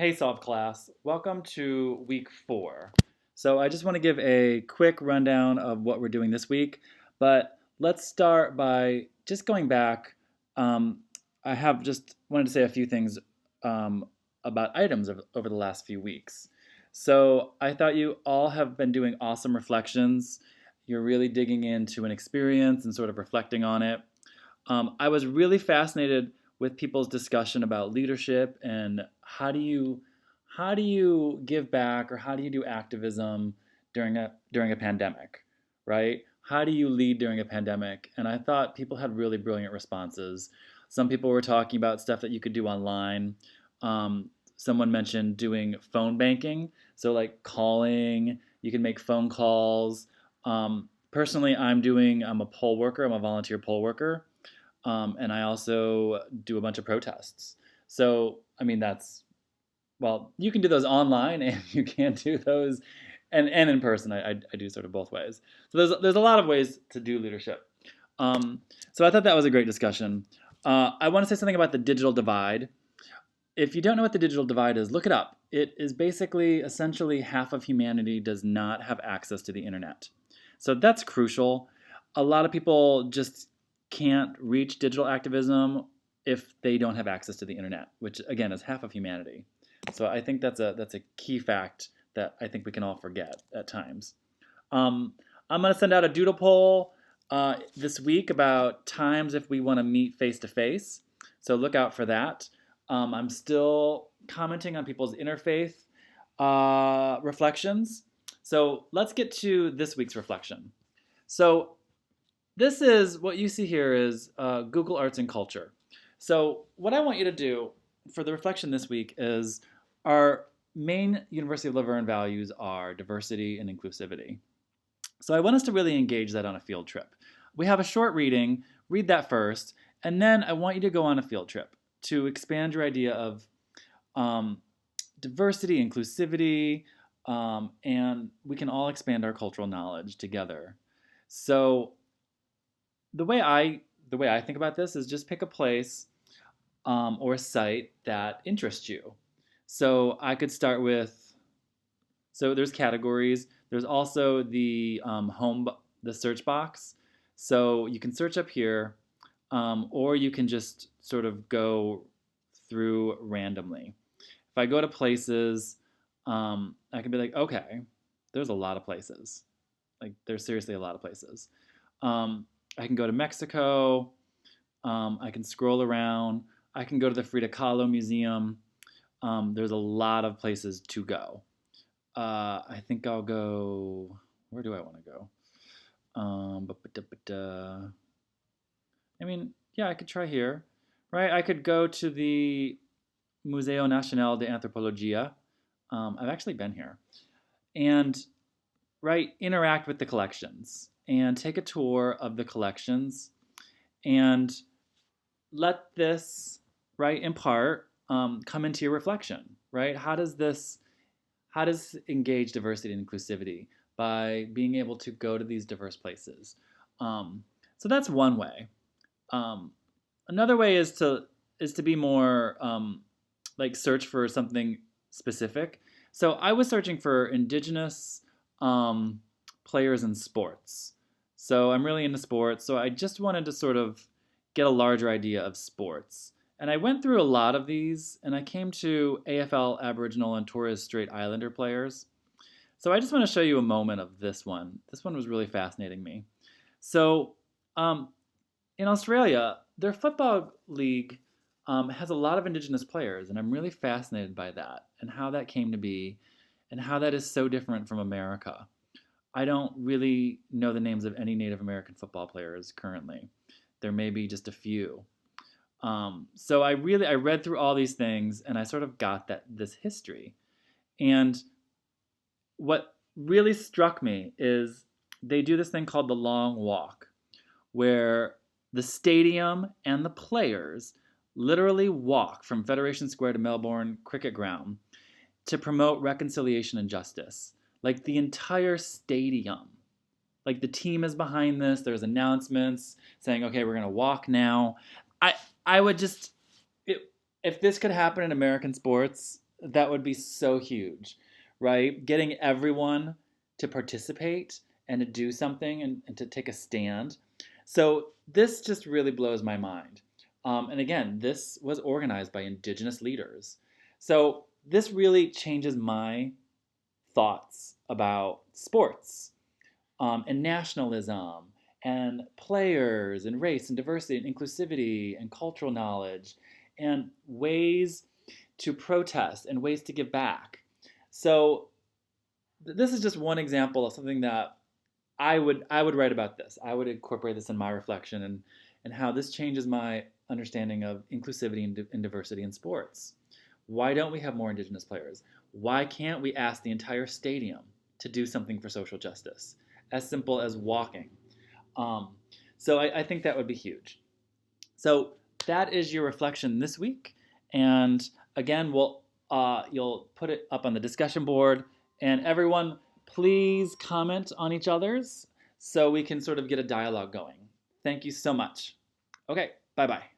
Hey, Solve class. Welcome to week 4. So, I just want to give a quick rundown of what we're doing this week, but let's start by just going back. Um, I have just wanted to say a few things um, about items over the last few weeks. So, I thought you all have been doing awesome reflections. You're really digging into an experience and sort of reflecting on it. I was really fascinated with people's discussion about leadership and how do you give back or how do you do activism during a pandemic, right? How do you lead during a pandemic? And I thought people had really brilliant responses. Some people were talking about stuff that you could do online. Someone mentioned doing phone banking, so like calling. You can make phone calls. Personally, I'm a poll worker. I'm a volunteer poll worker, and I also do a bunch of protests. So, I mean, well, you can do those online and you can do those and in person. I do sort of both ways. So there's a lot of ways to do leadership. So I thought that was a great discussion. I want to say something about the digital divide. If you don't know what the digital divide is, look it up. It is basically essentially half of humanity does not have access to the internet. So that's crucial. A lot of people just can't reach digital activism if they don't have access to the internet, which again is half of humanity. So I think that's a key fact that I think we can all forget at times. I'm going to send out a doodle poll this week about times if we want to meet face to face. So look out for that. I'm still commenting on people's interfaith reflections. So let's get to this week's reflection. So this is what you see here is Google Arts and Culture. So what I want you to do for the reflection this week is our main University of La Verne values are diversity and inclusivity. So I want us to really engage that on a field trip. We have a short reading, read that first, and then I want you to go on a field trip to expand your idea of um, diversity, inclusivity, and we can all expand our cultural knowledge together. So the way I think about this is just pick a place or a site that interests you. So I could start with there's categories. There's also the the search box. So you can search up here, or you can just sort of go through randomly. If I go to places, I can be like, okay, there's a lot of places. Like there's seriously a lot of places. Um, I can go to Mexico. I can scroll around. I can go to the Frida Kahlo Museum. There's a lot of places to go. I think I'll go. Where do I want to go? I mean, yeah, I could try here, right? I could go to the Museo Nacional de Antropología. I've actually been here, and right, interact with the collections and take a tour of the collections and let this, right, in part, come into your reflection, right? How does engage diversity and inclusivity by being able to go to these diverse places? So that's one way. Um, Another way is to be more like search for something specific. So I was searching for indigenous um, players in sports. So I'm really into sports. So I just wanted to sort of get a larger idea of sports. And I went through a lot of these, and I came to AFL Aboriginal and Torres Strait Islander players. So I just want to show you a moment of this one. This one was really fascinating me. So um, in Australia, their football league has a lot of Indigenous players, and I'm really fascinated by that and how that came to be and how that is so different from America. I don't really know the names of any Native American football players currently. There may be just a few. So I read through all these things and I sort of got that this history. And what really struck me is they do this thing called the long walk, where the stadium and the players literally walk from Federation Square to Melbourne Cricket Ground to promote reconciliation and justice. Like the entire stadium. Like the team is behind this. There's announcements saying, "Okay, we're gonna walk now." I I would just if this could happen in American sports, That would be so huge, right? Getting everyone to participate and to do something and to take a stand. So this just really blows my mind. And again, this was organized by Indigenous leaders. So this really changes my thoughts about sports and nationalism and players and race and diversity and inclusivity and cultural knowledge and ways to protest and ways to give back. So this is just one example of something that I would write about this. I would incorporate this in my reflection and how this changes my understanding of inclusivity and diversity in sports. Why don't we have more Indigenous players? Why can't we ask the entire stadium to do something for social justice? As simple as walking. Um, so I think that would be huge. So that is your reflection this week. And again, you'll put it up on the discussion board. And everyone, please comment on each other's so we can sort of get a dialogue going. Thank you so much. Okay, bye bye.